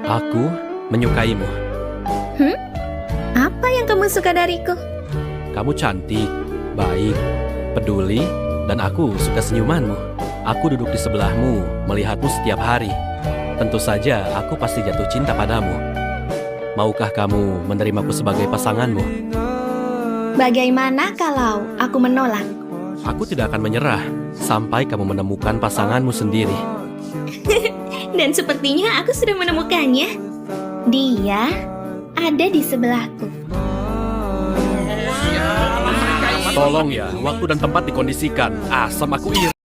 Aku menyukaimu. Apa yang kamu suka dariku? Kamu cantik, baik, peduli, dan aku suka senyumanmu. Aku duduk di sebelahmu, melihatmu setiap hari. Tentu saja aku pasti jatuh cinta padamu. Maukah kamu menerimaku sebagai pasanganmu? Bagaimana kalau aku menolak? Aku tidak akan menyerah sampai kamu menemukan pasanganmu sendiri. Dan sepertinya aku sudah menemukannya. Dia ada di sebelahku. Tolong ya, waktu dan tempat dikondisikan. Asam aku iri.